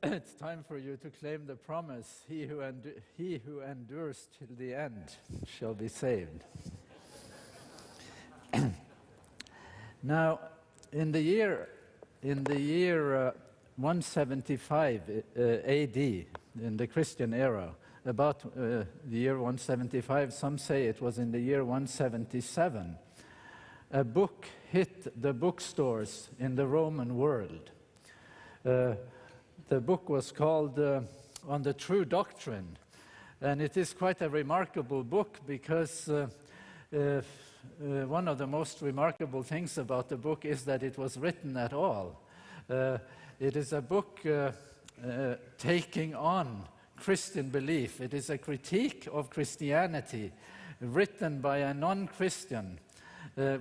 It's time for you to claim the promise, he who endures till the end shall be saved. Now, in the year 175 AD, in the Christian era, about the year 175, some say it was in the year 177, a book hit the bookstores in the Roman world. The book was called On the True Doctrine, and it is quite a remarkable book because one of the most remarkable things about the book is that it was written at all. It is a book taking on Christian belief. It is a critique of Christianity written by a non-Christian.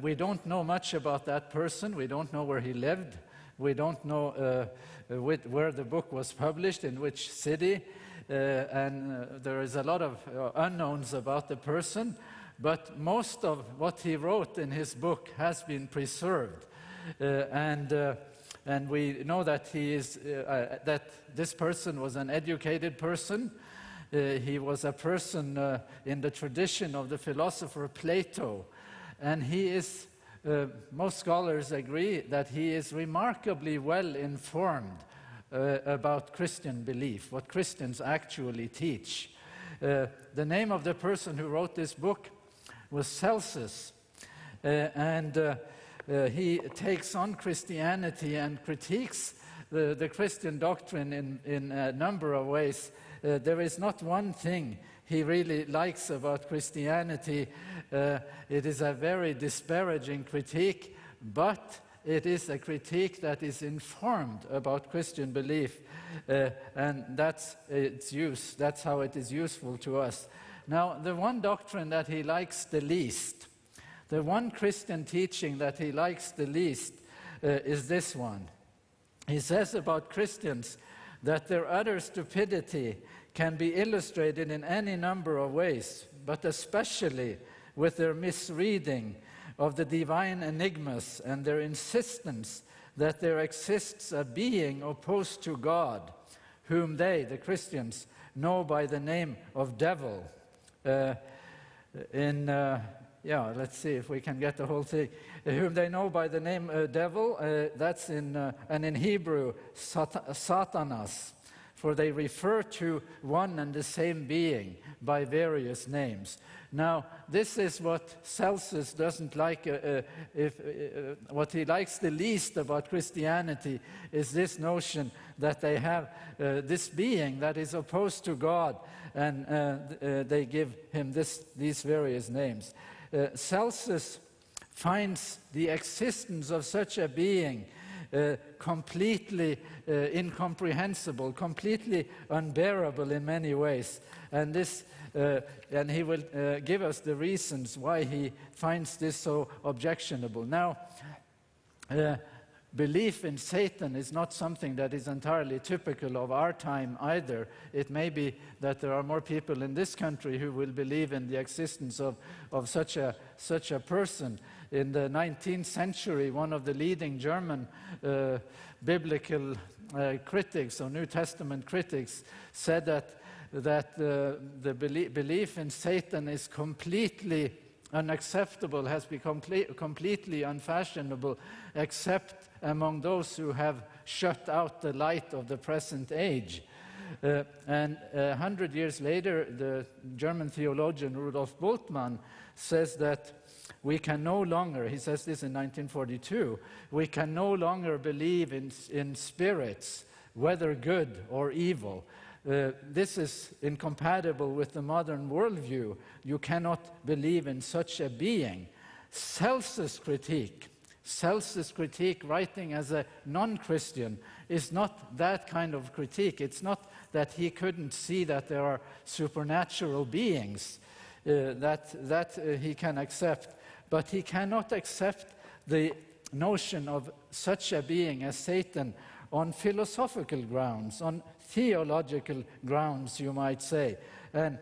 We don't know much about that person. We don't know where he lived. We don't know where the book was published, in which city, and there is a lot of unknowns about the person, but most of what he wrote in his book has been preserved. And we know that that this person was an educated person. He was a person in the tradition of the philosopher Plato, and he is most scholars agree that he is remarkably well informed about Christian belief, what Christians actually teach. The name of the person who wrote this book was Celsus, and he takes on Christianity and critiques the Christian doctrine in a number of ways. There is not one thing he really likes about Christianity. It is a very disparaging critique, but it is a critique that is informed about Christian belief, and that's its use. That's how it is useful to us. Now, the one doctrine that he likes the least, the one Christian teaching that he likes the least, is this one. He says about Christians that their utter stupidity can be illustrated in any number of ways, but especially with their misreading of the divine enigmas and their insistence that there exists a being opposed to God, whom they, the Christians, know by the name of devil. Let's see if we can get the whole thing. Whom they know by the name devil, that's and in Hebrew, Satanas. For they refer to one and the same being by various names. Now, this is what Celsus doesn't like. What he likes the least about Christianity is this notion that they have this being that is opposed to God, and they give him these various names. Celsus finds the existence of such a being completely incomprehensible, completely unbearable in many ways. And he will give us the reasons why he finds this so objectionable. Now, belief in Satan is not something that is entirely typical of our time either. It may be that there are more people in this country who will believe in the existence of such a person. In the 19th century, one of the leading German biblical critics or New Testament critics said that the belief in Satan is completely unacceptable, has become completely unfashionable, except among those who have shut out the light of the present age. And 100 years later, the German theologian Rudolf Bultmann says that we can no longer, he says this in 1942, we can no longer believe in spirits, whether good or evil. This is incompatible with the modern worldview. You cannot believe in such a being. Celsus' critique, writing as a non-Christian, is not that kind of critique. It's not that he couldn't see that there are supernatural beings that he can accept, but he cannot accept the notion of such a being as Satan on philosophical grounds, on theological grounds, you might say. And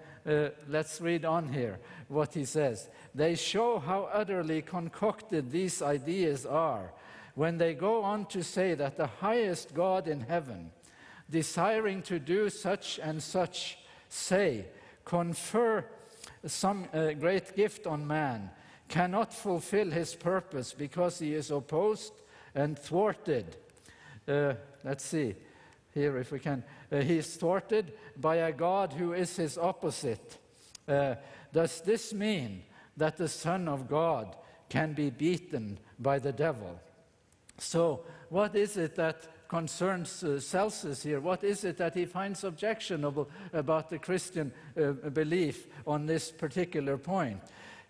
let's read on here what he says. They show how utterly concocted these ideas are when they go on to say that the highest God in heaven, desiring to do such and such, say, confer some great gift on man, cannot fulfill his purpose because he is opposed and thwarted. Let's see here if we can. He is thwarted by a God who is his opposite. Does this mean that the Son of God can be beaten by the devil? So what is it that concerns Celsus here? What is it that he finds objectionable about the Christian belief on this particular point?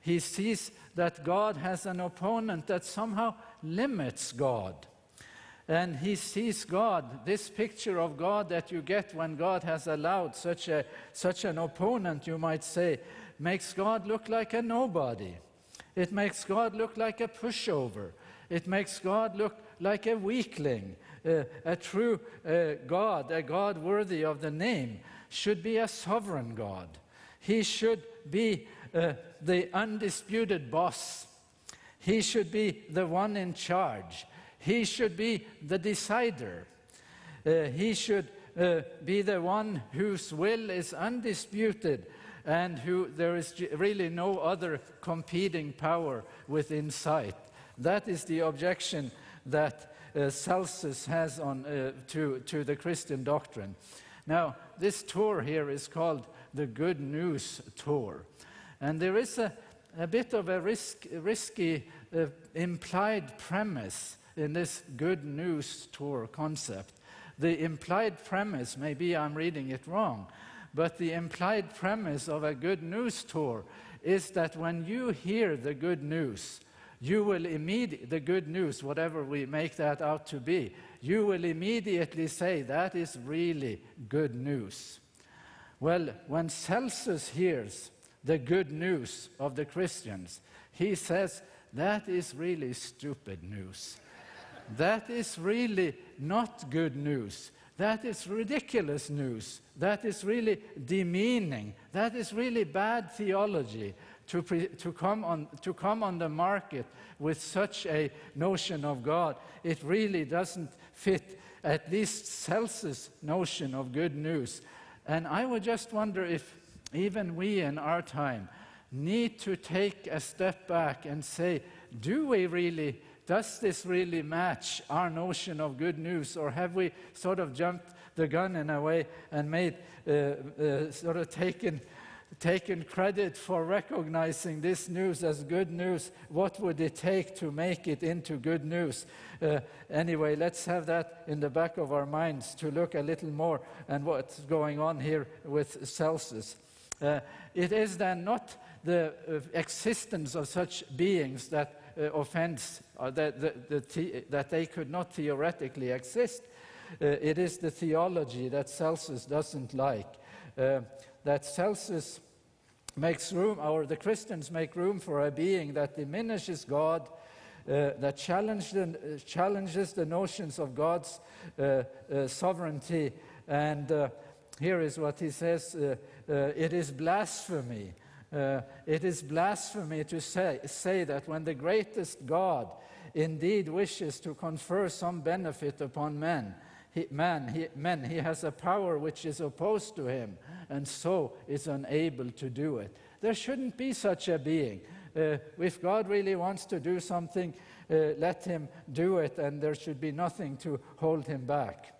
He sees that God has an opponent that somehow limits God. And he sees God, this picture of God that you get when God has allowed such an opponent, you might say, makes God look like a nobody. It makes God look like a pushover. It makes God look like a weakling. A true God, a God worthy of the name, should be a sovereign God. He should be the undisputed boss. He should be the one in charge. He should be the decider. He should be the one whose will is undisputed and who there is really no other competing power within sight. That is the objection that Celsus has to the Christian doctrine. Now, this tour here is called the Good News Tour. And there is a bit of a risky implied premise in this Good News Tour concept. The implied premise, maybe I'm reading it wrong, but the implied premise of a Good News Tour is that when you hear the good news, you will the good news, whatever we make that out to be, you will immediately say, that is really good news. Well, when Celsus hears the good news of the Christians, he says, that is really stupid news. That is really not good news. That is ridiculous news. That is really demeaning. That is really bad theology to come on the market with such a notion of God. It really doesn't fit at least Celsus' notion of good news. And I would just wonder if even we in our time need to take a step back and say, does this really match our notion of good news, or have we sort of jumped the gun in a way and made sort of taken credit for recognizing this news as good news? What would it take to make it into good news? Anyway, let's have that in the back of our minds to look a little more at what's going on here with Celsus. It is then not the existence of such beings that offends, that they could not theoretically exist. It is the theology that Celsus doesn't like. That Celsus makes room, or the Christians make room for a being that diminishes God, that challenges the notions of God's sovereignty. And here is what he says, it is blasphemy. It is blasphemy to say that when the greatest God indeed wishes to confer some benefit upon men, he has a power which is opposed to him, and so is unable to do it. There shouldn't be such a being. If God really wants to do something, let him do it, and there should be nothing to hold him back.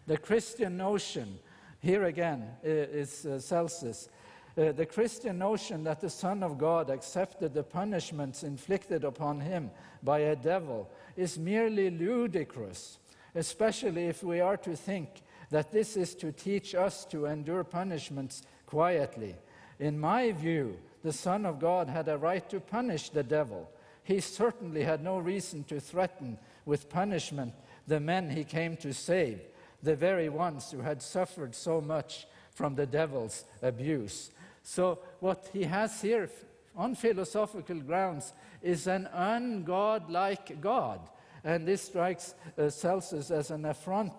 The Christian notion, here again is Celsus, the Christian notion that the Son of God accepted the punishments inflicted upon him by a devil is merely ludicrous, especially if we are to think that this is to teach us to endure punishments quietly. In my view, the Son of God had a right to punish the devil. He certainly had no reason to threaten with punishment the men he came to save, the very ones who had suffered so much from the devil's abuse. So what he has here on philosophical grounds is an ungodlike God. And this strikes Celsus as an affront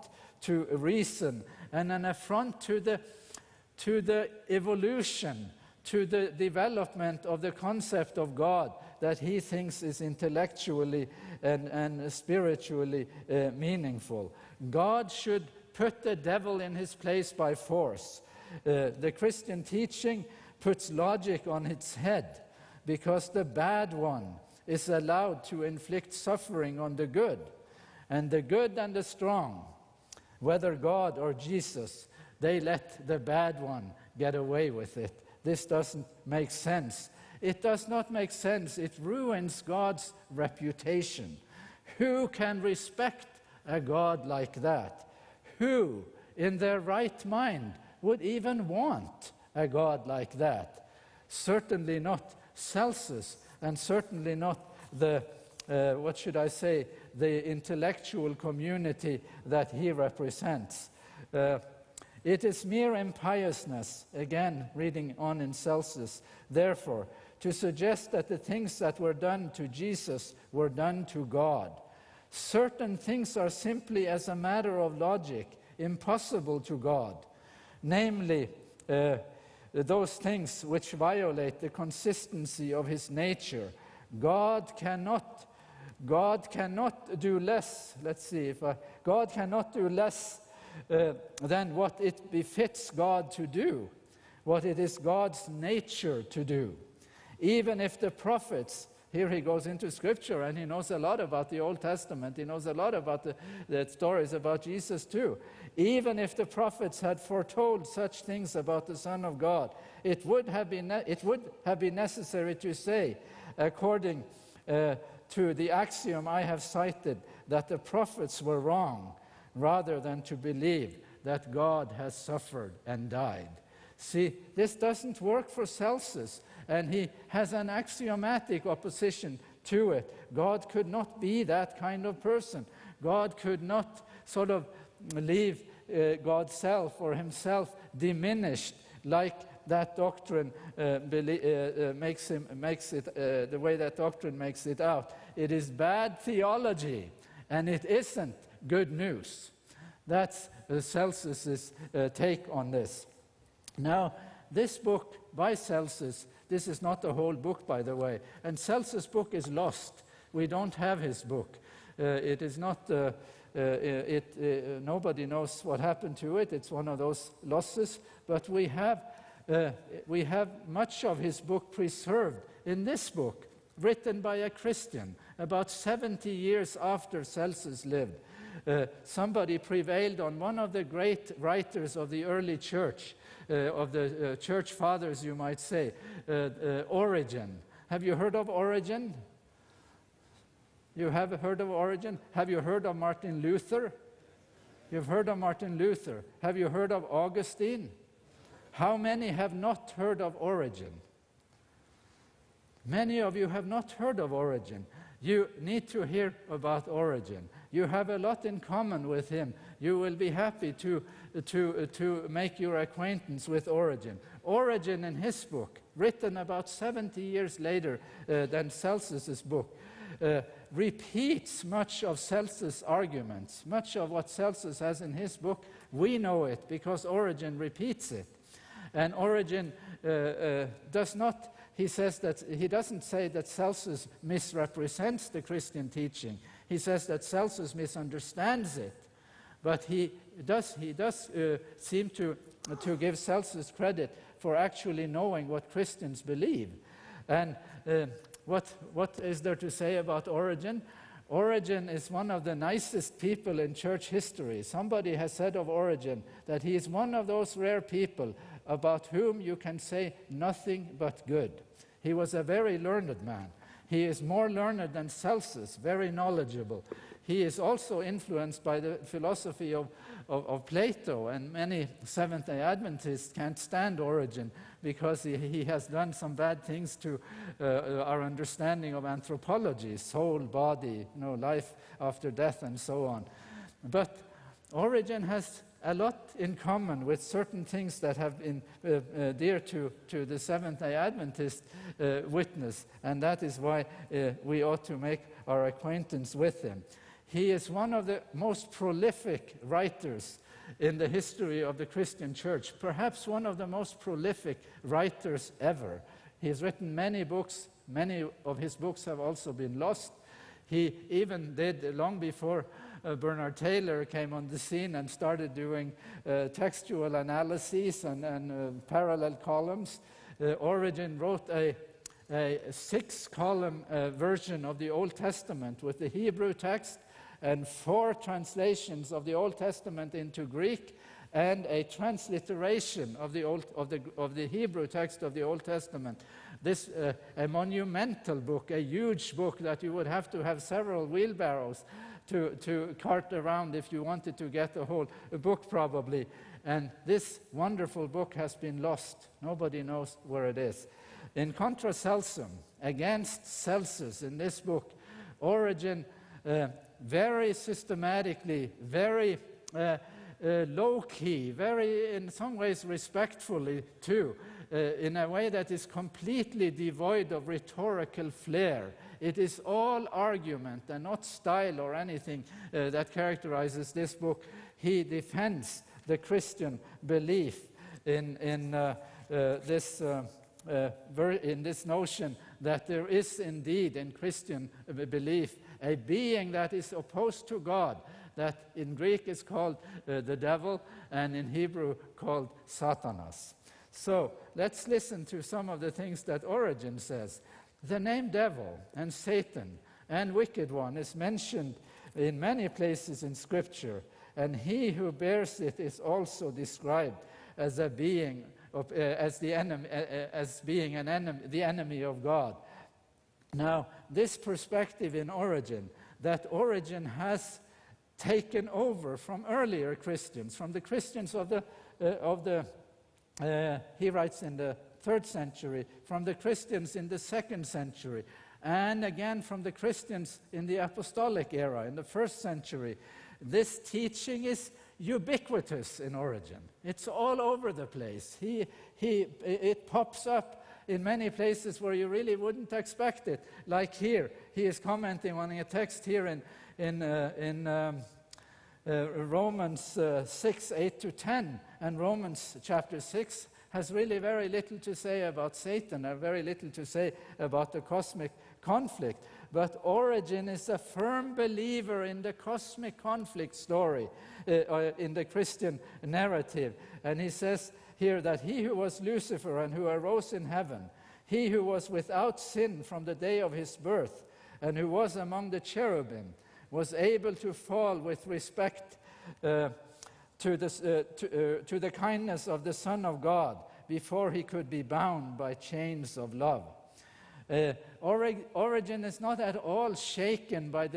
to reason and an affront to the evolution, to the development of the concept of God that he thinks is intellectually and spiritually meaningful. God should put the devil in his place by force. The Christian teaching puts logic on its head, because the bad one is allowed to inflict suffering on the good. And the good and the strong, whether God or Jesus, they let the bad one get away with it. This doesn't make sense. It does not make sense. It ruins God's reputation. Who can respect a God like that? Who, in their right mind, would even want a God like that? Certainly not Celsus, and certainly not the, the intellectual community that he represents. It is mere impiousness, again, reading on in Celsus, therefore, to suggest that the things that were done to Jesus were done to God. Certain things are simply, as a matter of logic, impossible to God, namely, those things which violate the consistency of his nature. God cannot do less. God cannot do less than what it befits God to do, what it is God's nature to do. Even if the prophets, here he goes into Scripture, and he knows a lot about the Old Testament, he knows a lot about the stories about Jesus too. Even if the prophets had foretold such things about the Son of God, it would have been necessary to say, according to the axiom I have cited, that the prophets were wrong, rather than to believe that God has suffered and died. See, this doesn't work for Celsus, and he has an axiomatic opposition to it. God could not be that kind of person. God could not sort of leave God's self or himself diminished, like that doctrine makes it, the way that doctrine makes it out. It is bad theology, and it isn't good news. That's Celsus's take on this. Now, this book by Celsus, this is not the whole book, by the way, and Celsus' book is lost. We don't have his book. It is not, nobody knows what happened to it. It's one of those losses, but we have much of his book preserved in this book, written by a Christian about 70 years after Celsus lived. Somebody prevailed on one of the great writers of the early church, of the church fathers, you might say, Origen. Have you heard of Origen? You have heard of Origen? Have you heard of Martin Luther? You've heard of Martin Luther. Have you heard of Augustine? How many have not heard of Origen? Many of you have not heard of Origen. You need to hear about Origen. You have a lot in common with him. You will be happy to make your acquaintance with Origen. Origen, in his book, written about 70 years later than Celsus's book, repeats much of Celsus' arguments. Much of what Celsus has in his book, we know it because Origen repeats it. And Origen does not, he says that, he doesn't say that Celsus misrepresents the Christian teaching. He says that Celsus misunderstands it. But he does seem to give Celsus credit for actually knowing what Christians believe. And what is there to say about Origen? Origen is one of the nicest people in church history. Somebody has said of Origen that he is one of those rare people about whom you can say nothing but good. He was a very learned man. He is more learned than Celsus, very knowledgeable. He is also influenced by the philosophy of Plato, and many Seventh-day Adventists can't stand Origen because he has done some bad things to our understanding of anthropology, soul, body, life after death, and so on. But Origen has a lot in common with certain things that have been dear to the Seventh-day Adventist witness, and that is why we ought to make our acquaintance with him. He is one of the most prolific writers in the history of the Christian church, perhaps one of the most prolific writers ever. He has written many books. Many of his books have also been lost. He even did, long before Bernard Taylor came on the scene and started doing textual analyses and parallel columns, Origen wrote a 6-column version of the Old Testament with the Hebrew text and 4 translations of the Old Testament into Greek and a transliteration of the Hebrew text of the Old Testament. This a monumental book, a huge book that you would have to have several wheelbarrows to cart around if you wanted to get the whole book probably. And this wonderful book has been lost. Nobody knows where it is. In Contra Celsum, against Celsus, in this book, Origen very systematically, very low-key, very, in some ways, respectfully, too, in a way that is completely devoid of rhetorical flair. It is all argument and not style or anything that characterizes this book. He defends the Christian belief in this notion that there is indeed in Christian belief a being that is opposed to God, that in Greek is called the devil and in Hebrew called Satanas. So let's listen to some of the things that Origen says. The name devil and Satan and wicked one is mentioned in many places in Scripture, and he who bears it is also described as a being as the enemy, as being an enemy, the enemy of God. Now, this perspective in Origen, that Origen has taken over from earlier Christians, from the Christians he writes in the 3rd century, from the Christians in the 2nd century, and again from the Christians in the apostolic era, in the 1st century. This teaching is ubiquitous in Origen. It's all over the place. It pops up in many places where you really wouldn't expect it. Like here, he is commenting on a text here in Romans 6, 8 to 10, and Romans chapter 6 has really very little to say about Satan, and very little to say about the cosmic conflict. But Origen is a firm believer in the cosmic conflict story, in the Christian narrative. And he says here that he who was Lucifer and who arose in heaven, he who was without sin from the day of his birth, and who was among the cherubim, was able to fall with respect to the kindness of the Son of God before he could be bound by chains of love. Origen is not at all shaken by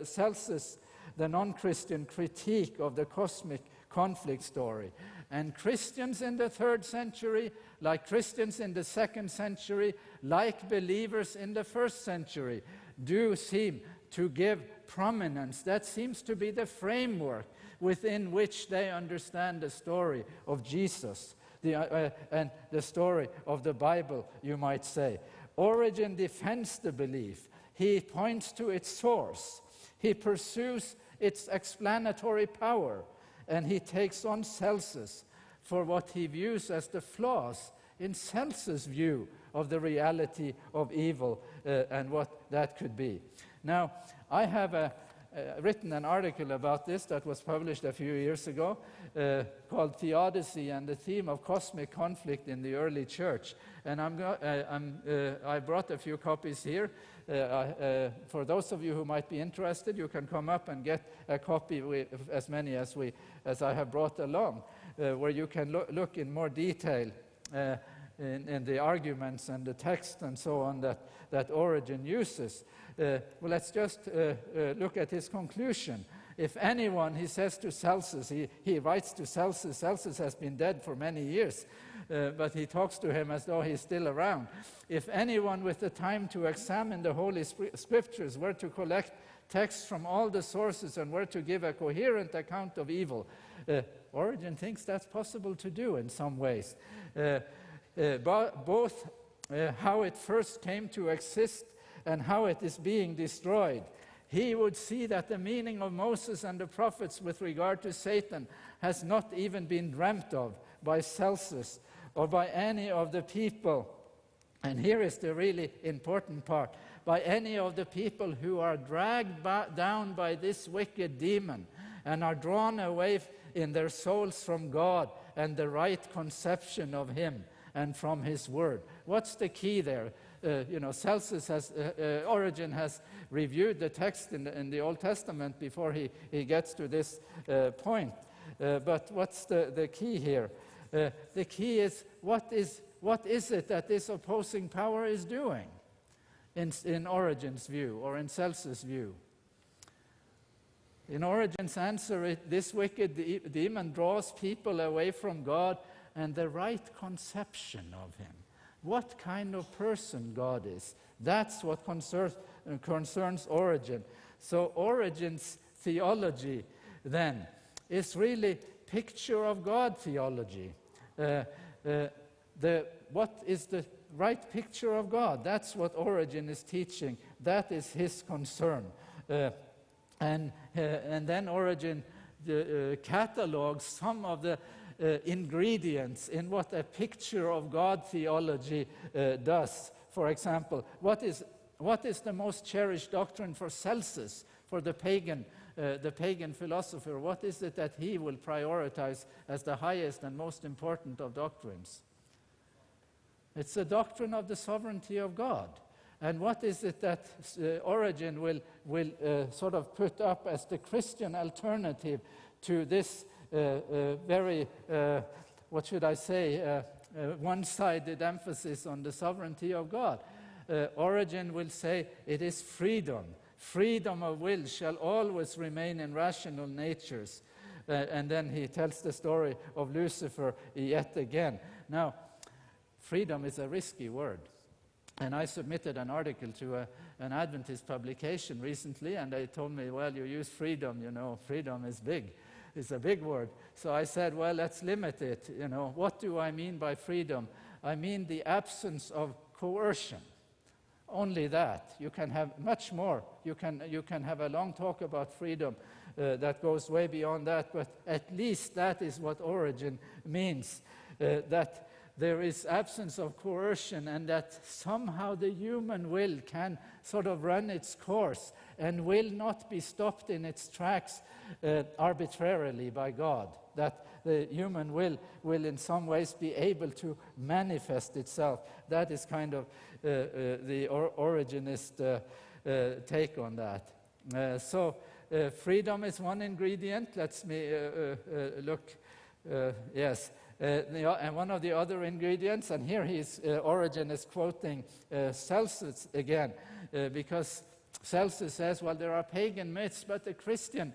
Celsus, the non-Christian critique of the cosmic conflict story. And Christians in the 3rd century, like Christians in the 2nd century, like believers in the 1st century, do seem to give prominence. That seems to be the framework within which they understand the story of Jesus, and the story of the Bible, you might say. Origen defends the belief. He points to its source. He pursues its explanatory power, and he takes on Celsus for what he views as the flaws in Celsus' view of the reality of evil and what that could be. Now, I have written an article about this that was published a few years ago called Theodicy and the Theme of Cosmic Conflict in the Early Church. And I brought a few copies here. For those of you who might be interested, you can come up and get a copy, as many as I have brought along, where you can look in more detail in the arguments and the text and so on that Origen uses. Well, let's just look at his conclusion. If anyone, he says to Celsus, he writes to Celsus. Celsus has been dead for many years, but he talks to him as though he's still around. If anyone with the time to examine the Holy Scriptures were to collect texts from all the sources and were to give a coherent account of evil, Origen thinks that's possible to do in some ways. Both how it first came to exist and how it is being destroyed. He would see that the meaning of Moses and the prophets with regard to Satan has not even been dreamt of by Celsus or by any of the people. And here is the really important part. by any of the people who are dragged down by this wicked demon and are drawn away in their souls from God and the right conception of Him and from His Word. What's the key there? Origen has reviewed the text in the Old Testament before he gets to this point. But what's the key here? The key is what is it that this opposing power is doing in Origen's view or in Celsus' view? In Origen's answer, this wicked demon draws people away from God and the right conception of Him. What kind of person God is. That's what concerns Origen. So Origen's theology, then, is really picture of God theology. What is the right picture of God? That's what Origen is teaching. That is his concern. And then Origen catalogues some of the ingredients in what a picture of God theology does. For example, what is the most cherished doctrine for Celsus, for the pagan philosopher? What is it that he will prioritize as the highest and most important of doctrines? It's the doctrine of the sovereignty of God. And what is it that Origen will sort of put up as the Christian alternative to this very, one-sided emphasis on the sovereignty of God? Origen will say it is freedom. Freedom of will shall always remain in rational natures. And then he tells the story of Lucifer yet again. Now, freedom is a risky word. And I submitted an article to an Adventist publication recently, and they told me, well, you use freedom, freedom is big. It's a big word. So I said, well, let's limit it. What do I mean by freedom? I mean the absence of coercion. Only that. You can have much more. You can have a long talk about freedom that goes way beyond that, but at least that is what Origen means, that there is absence of coercion and that somehow the human will can sort of run its course and will not be stopped in its tracks arbitrarily by God. That the human will in some ways be able to manifest itself. That is kind of the Origenist take on that. So freedom is one ingredient. Let's look. Yes. And one of the other ingredients, and here Origen is quoting Celsus again, because Celsus says, well, there are pagan myths, but the Christian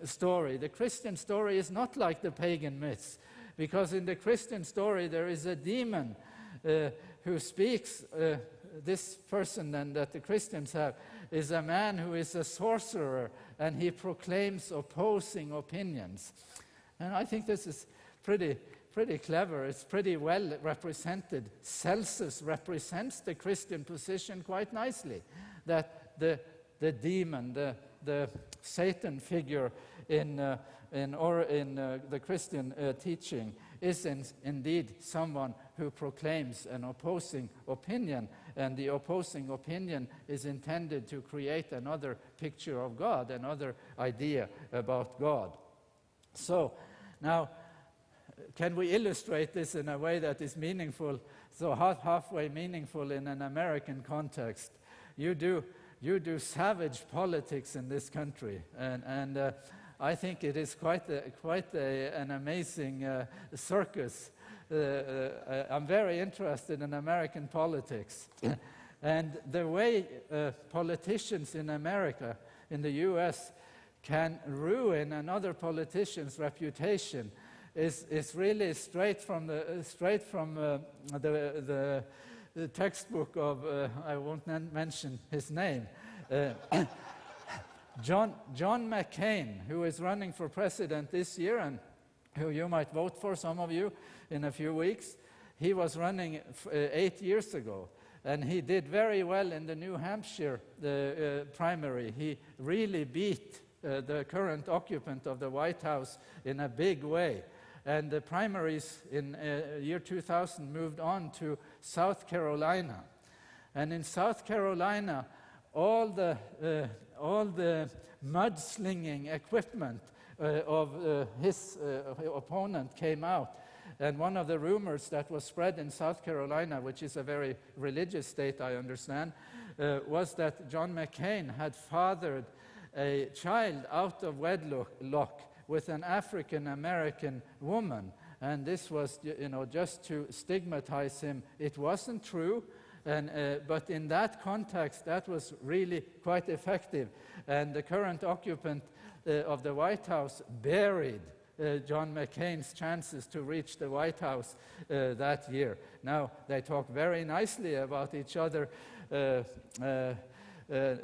story is not like the pagan myths, because in the Christian story there is a demon who speaks. This person then that the Christians have is a man who is a sorcerer, and he proclaims opposing opinions. And I think this is pretty clever. It's pretty well represented. Celsus represents the Christian position quite nicely, that the demon, the Satan figure in the Christian teaching is indeed someone who proclaims an opposing opinion, and the opposing opinion is intended to create another picture of God, another idea about God. So now, can we illustrate this in a way that is meaningful, so halfway meaningful in an American context? You do savage politics in this country, and I think it is quite an amazing circus. I'm very interested in American politics, and the way politicians in America, in the U.S., can ruin another politician's reputation is really straight from the textbook of I won't mention his name, John McCain, who is running for president this year and who you might vote for, some of you, in a few weeks. He was running 8 years ago, and he did very well in the New Hampshire primary. He really beat the current occupant of the White House in a big way. And the primaries in year 2000 moved on to South Carolina. And in South Carolina, all the mudslinging equipment of his opponent came out. And one of the rumors that was spread in South Carolina, which is a very religious state, I understand, was that John McCain had fathered a child out of wedlock with an African-American woman. And this was, just to stigmatize him. It wasn't true, but in that context, that was really quite effective. And the current occupant of the White House buried John McCain's chances to reach the White House that year. Now, they talk very nicely about each other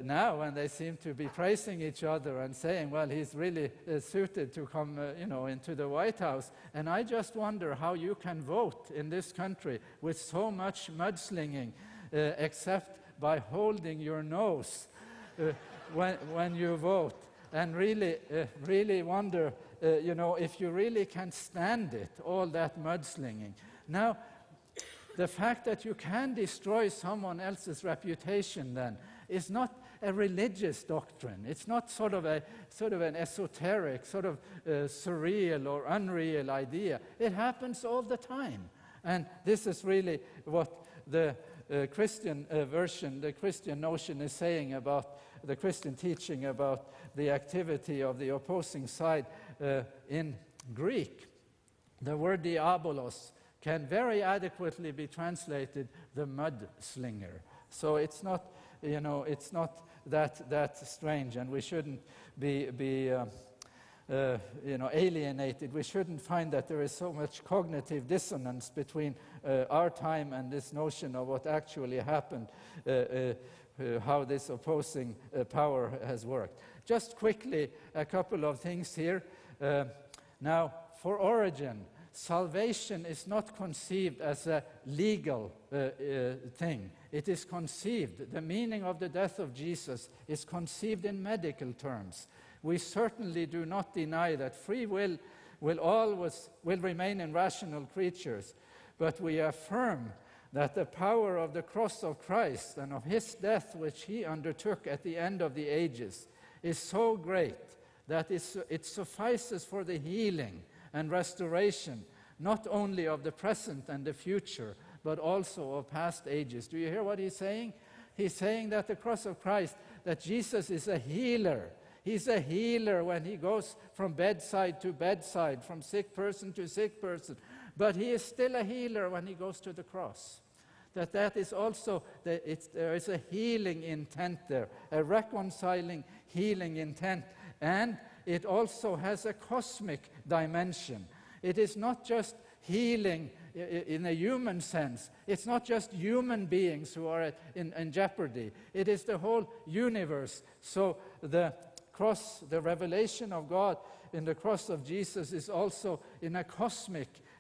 now, and they seem to be praising each other and saying, well, he's really suited to come, into the White House. And I just wonder how you can vote in this country with so much mudslinging, except by holding your nose when you vote. And really wonder, if you really can stand it, all that mudslinging. Now, the fact that you can destroy someone else's reputation then is not a religious doctrine. It's not sort of an esoteric, surreal or unreal idea. It happens all the time. And this is really what the Christian version, the Christian notion is saying about the Christian teaching about the activity of the opposing side in Greek. The word diabolos can very adequately be translated the mudslinger. So it's not, it's not that strange, and we shouldn't be alienated. We shouldn't find that there is so much cognitive dissonance between our time and this notion of what actually happened, how this opposing power has worked. Just quickly, a couple of things here. Now, for Origen, salvation is not conceived as a legal thing. It is conceived, the meaning of the death of Jesus is conceived in medical terms. We certainly do not deny that free will always remain in rational creatures, but we affirm that the power of the cross of Christ and of his death, which he undertook at the end of the ages, is so great that it suffices for the healing and restoration, not only of the present and the future, but also of past ages. Do you hear what he's saying? He's saying that the cross of Christ, that Jesus is a healer. He's a healer when he goes from bedside to bedside, from sick person to sick person. But he is still a healer when he goes to the cross. That is also, there is a healing intent there, a reconciling, healing intent. And it also has a cosmic dimension. It is not just healing in a human sense. It's not just human beings who are in jeopardy. It is the whole universe. So the cross, the revelation of God in the cross of Jesus is also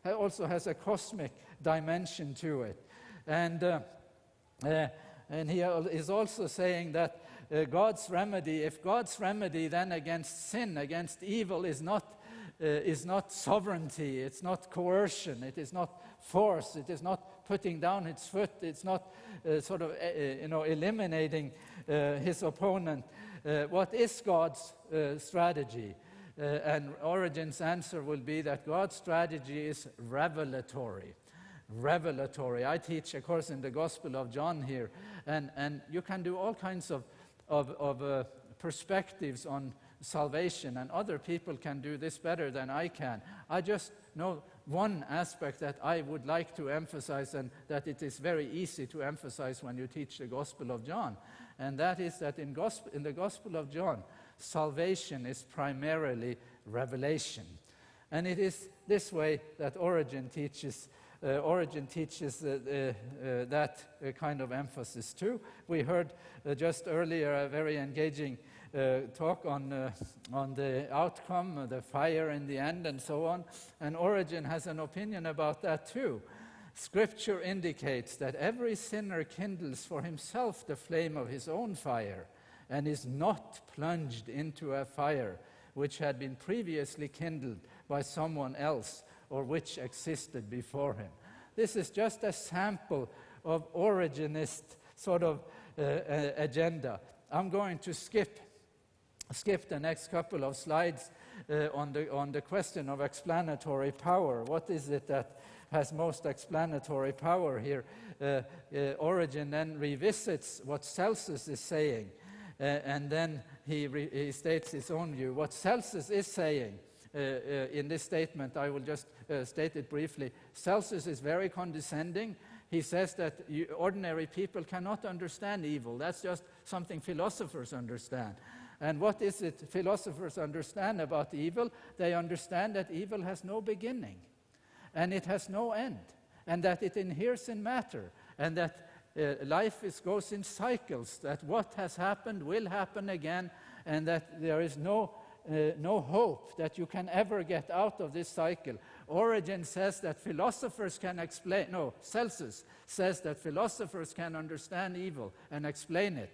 also has a cosmic dimension to it. And he is also saying that God's remedy, if God's remedy then against sin, against evil, is not sovereignty, it's not coercion, it is not force, it is not putting down its foot, it's not eliminating his opponent. What is God's strategy? And Origen's answer will be that God's strategy is revelatory. Revelatory. I teach a course in the Gospel of John here, and you can do all kinds of perspectives on salvation, and other people can do this better than I can. I just know one aspect that I would like to emphasize, and that it is very easy to emphasize when you teach the Gospel of John, and that is that in the Gospel of John, salvation is primarily revelation. And it is this way that Origen teaches that kind of emphasis too. We heard just earlier a very engaging talk on the outcome, the fire in the end, and so on. And Origen has an opinion about that too. Scripture indicates that every sinner kindles for himself the flame of his own fire, and is not plunged into a fire which had been previously kindled by someone else, or which existed before him. This is just a sample of Origenist sort of agenda. I'm going to skip the next couple of slides on the question of explanatory power. What is it that has most explanatory power here? Origen then revisits what Celsus is saying, and then he states his own view. What Celsus is saying in this statement, I will just state it briefly. Celsus is very condescending. He says that ordinary people cannot understand evil. That's just something philosophers understand. And what is it philosophers understand about evil? They understand that evil has no beginning, and it has no end, and that it inheres in matter, and that life goes in cycles, that what has happened will happen again, and that there is no hope that you can ever get out of this cycle. Origen says that philosophers can explain, no, Celsus says that philosophers can understand evil and explain it.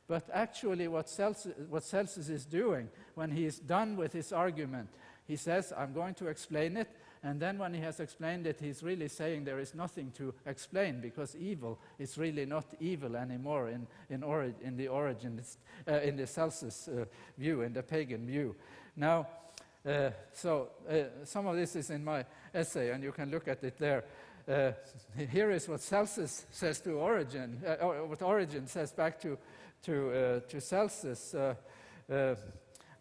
But actually what Celsus is doing when he is done with his argument, he says, I'm going to explain it, and then when he has explained it, he's really saying there is nothing to explain, because evil is really not evil anymore in the Celsus view, in the pagan view. Now, some of this is in my essay, and you can look at it there. Here is what Celsus says to Origen, or what Origen says back to Celsus.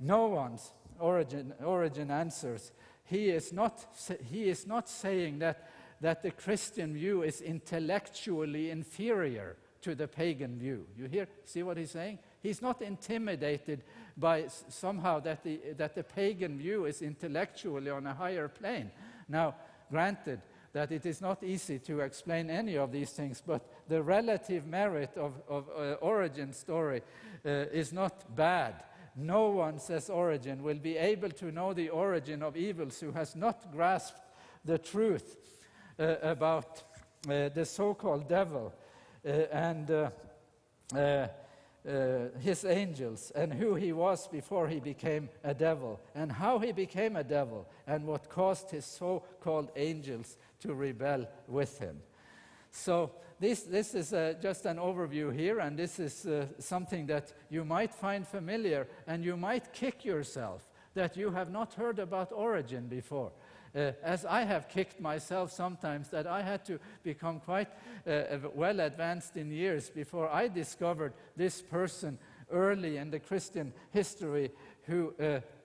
No one's Origen answers. He is not saying that the Christian view is intellectually inferior to the pagan view. You see what he's saying? He's not intimidated by somehow that the pagan view is intellectually on a higher plane. Now, granted that it is not easy to explain any of these things, but the relative merit of Origen's story is not bad. No one, says Origen, will be able to know the origin of evils who has not grasped the truth about the so-called devil and his angels, and who he was before he became a devil, and how he became a devil, and what caused his so-called angels to rebel with him. So this is just an overview here, and this is something that you might find familiar, and you might kick yourself that you have not heard about Origen before. As I have kicked myself sometimes, that I had to become quite well advanced in years before I discovered this person early in the Christian history who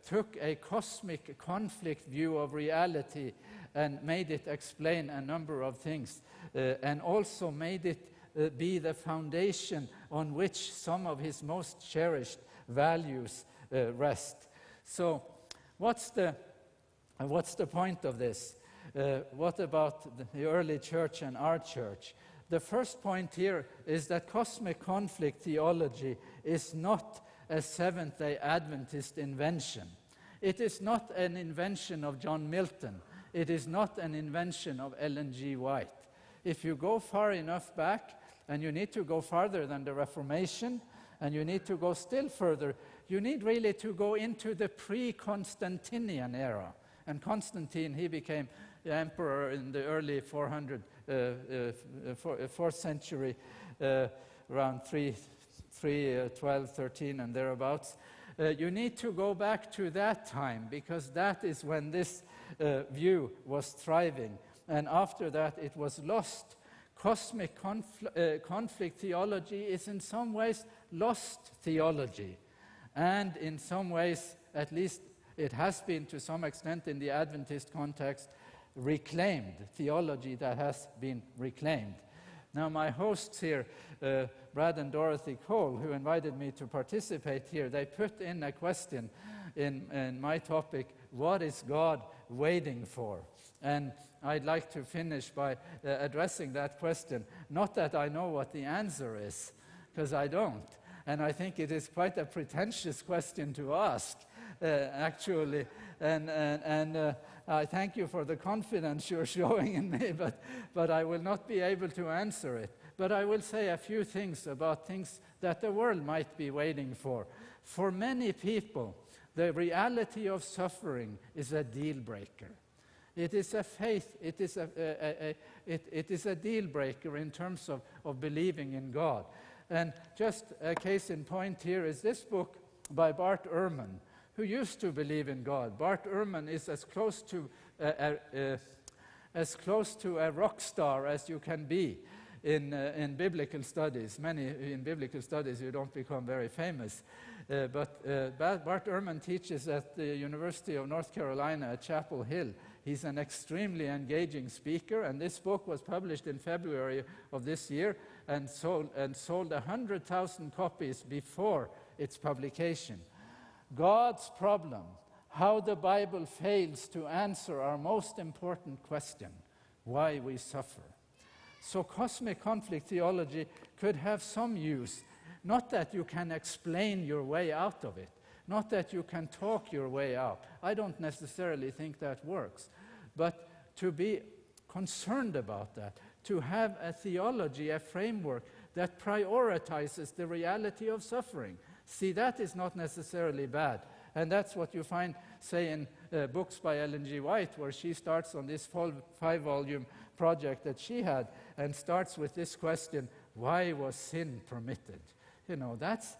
took a cosmic conflict view of reality and made it explain a number of things, and also made it be the foundation on which some of his most cherished values rest. So what's the point of this? What about the early church and our church? The first point here is that cosmic conflict theology is not a Seventh-day Adventist invention. It is not an invention of John Milton. It is not an invention of Ellen G. White. If you go far enough back, and you need to go farther than the Reformation, and you need to go still further, you need really to go into the pre-Constantinian era. And Constantine, he became the emperor in the early 4th century, around 312, 13, and thereabouts. You need to go back to that time, because that is when this view was thriving. And after that, it was lost. Cosmic conflict theology is in some ways lost theology. And in some ways, at least it has been to some extent in the Adventist context, reclaimed theology that has been reclaimed. Now my hosts here, Brad and Dorothy Cole, who invited me to participate here, they put in a question in my topic, what is God waiting for? And I'd like to finish by addressing that question. Not that I know what the answer is, because I don't. And I think it is quite a pretentious question to ask, actually. And I thank you for the confidence you're showing in me, but I will not be able to answer it. But I will say a few things about things that the world might be waiting for. For many people, the reality of suffering is a deal breaker. It is a faith, it is a deal breaker in terms of believing in God. And just a case in point here is this book by Bart Ehrman, who used to believe in God. Bart Ehrman is as close to a rock star as you can be in biblical studies. In biblical studies you don't become very famous. But Bart Ehrman teaches at the University of North Carolina at Chapel Hill. He's an extremely engaging speaker, and this book was published in February of this year and sold 100,000 copies before its publication. God's problem, how the Bible fails to answer our most important question, why we suffer. So cosmic conflict theology could have some use, not that you can explain your way out of it, not that you can talk your way out. I don't necessarily think that works. But to be concerned about that, to have a theology, a framework that prioritizes the reality of suffering. See, that is not necessarily bad. And that's what you find, say, in books by Ellen G. White, where she starts on this 5-volume project that she had, and starts with this question, why was sin permitted? You know, that's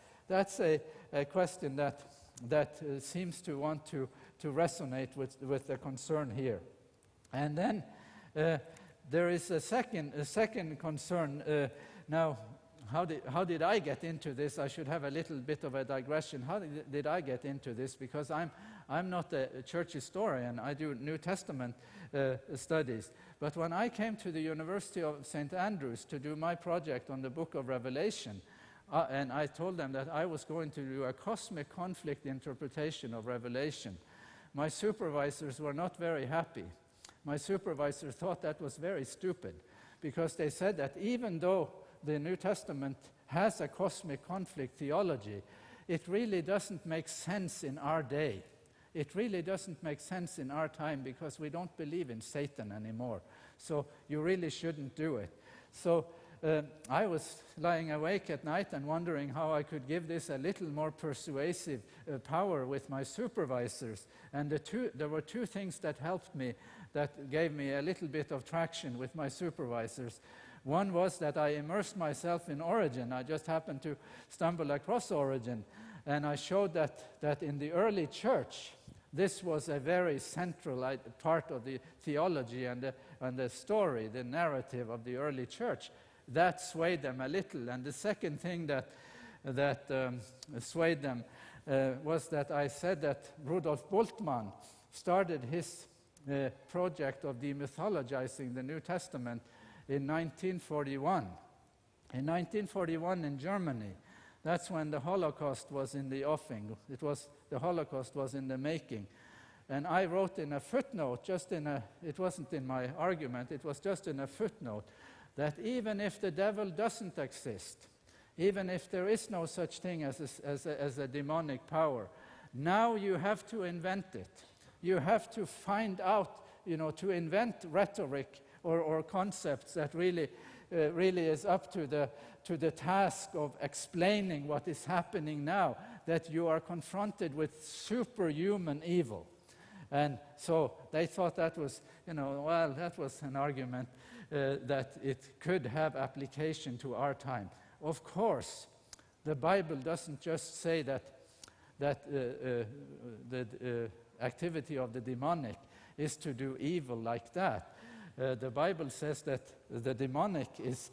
a question that seems to want to resonate with the concern here. And then there is a second concern. Now, how did I get into this? I should have a little bit of a digression. How did I get into this? Because I'm not a church historian. I do New Testament studies. But when I came to the University of St. Andrews to do my project on the book of Revelation, and I told them that I was going to do a cosmic conflict interpretation of Revelation, my supervisors were not very happy. My supervisor thought that was very stupid, because they said that even though the New Testament has a cosmic conflict theology, it really doesn't make sense in our day. It really doesn't make sense in our time, because we don't believe in Satan anymore. So you really shouldn't do it. So I was lying awake at night and wondering how I could give this a little more persuasive power with my supervisors. And there were two things that helped me, that gave me a little bit of traction with my supervisors. One was that I immersed myself in Origen. I just happened to stumble across Origen. And I showed that in the early church, this was a very central part of the theology and the story, the narrative of the early church. That swayed them a little. And the second thing that swayed them was that I said that Rudolf Bultmann started his project of demythologizing the New Testament in 1941. In 1941 in Germany, that's when the Holocaust was in the offing. The Holocaust was in the making. And I wrote in a footnote, it wasn't in my argument, it was just in a footnote, that even if the devil doesn't exist, even if there is no such thing as a demonic power, now you have to invent it. You have to find out, to invent rhetoric or concepts that really is up to the task of explaining what is happening now, that you are confronted with superhuman evil. And so they thought that was, that was an argument that it could have application to our time. Of course, the Bible doesn't just say that the activity of the demonic is to do evil like that. The Bible says that the demonic is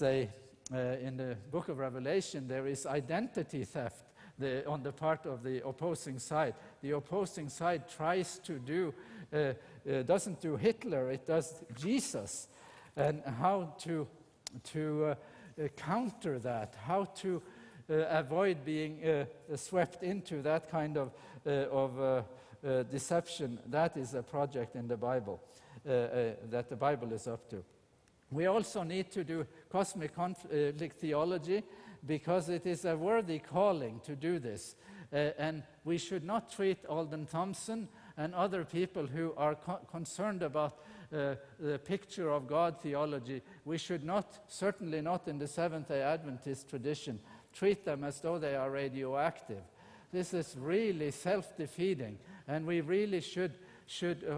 in the book of Revelation, there is identity theft on the part of the opposing side. The opposing side tries to do, doesn't do Hitler, it does Jesus. And how to counter that, how to avoid being swept into that kind of deception, that is a project in the Bible that the Bible is up to. We also need to do cosmic conflict theology because it is a worthy calling to do this. And we should not treat Alden Thompson and other people who are concerned about the picture of God theology. We should not, certainly not in the Seventh-day Adventist tradition, treat them as though they are radioactive. This is really self-defeating, and we really should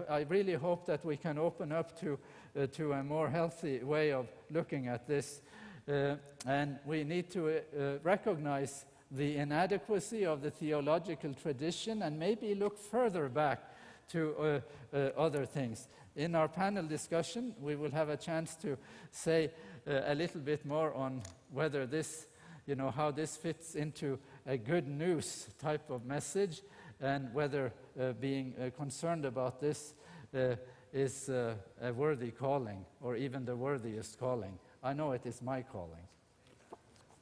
I really hope that we can open up to a more healthy way of looking at this. And we need to recognize the inadequacy of the theological tradition and maybe look further back to other things. In our panel discussion, we will have a chance to say a little bit more on whether this, how this fits into a good news type of message, and whether being concerned about this is a worthy calling, or even the worthiest calling. I know it is my calling.